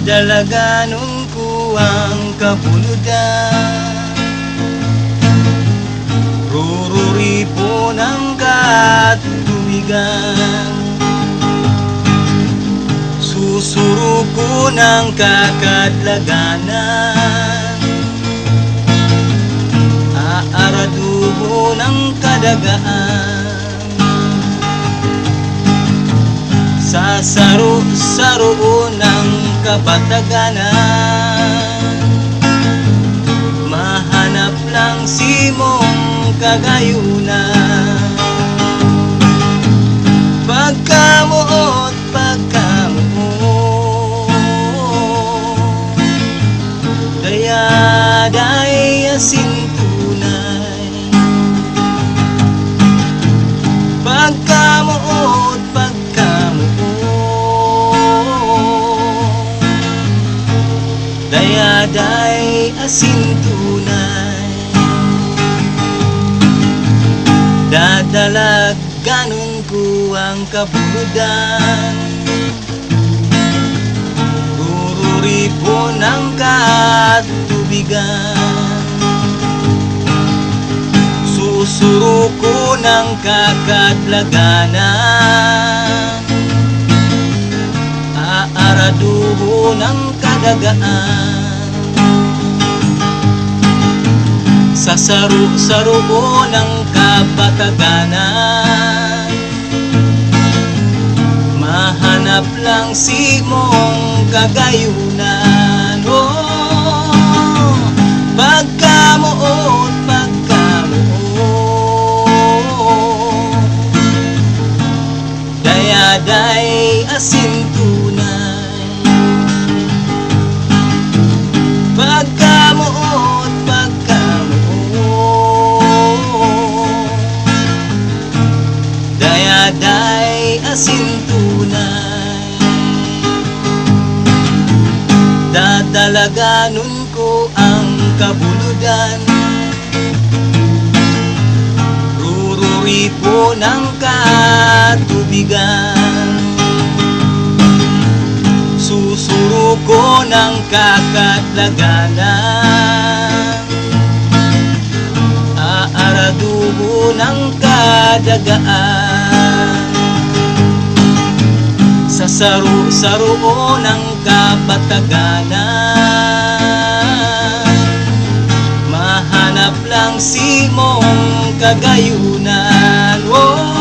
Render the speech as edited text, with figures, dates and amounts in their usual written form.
Dadalaganon ko ang kabuludan, rururipo ng katubigan, susuro ko ng kakadlaganan, aaraduho ng kadagaan, sasaro-saro ng kabataganan, mahanap lang simong kagayunan. Pagkamuot, pagkamuot, dayaday asintunay. Pagkamuot, dayaday asintunay. Dadalaganon ko ang kabuludan, rururipo ng katubigan, susuro ko ng kakadlaganan, aaraduho ng kadagaan, sasaro-saro ng kabataganan, mahanap lang simong kagayunan. Oh, pagkamuot, pagkamuot, dayaday asintunay. Pagkamuot, pagkamuot, dayaday asintunay. Dadalaganon ko ang kabuludan, rururipo ng katubigan, susuro ko ng kakadlaganan, aaraduho ng kadagaan, sasaro-saro ng kabataganan, mahanap lang simong kagayunan. Oh,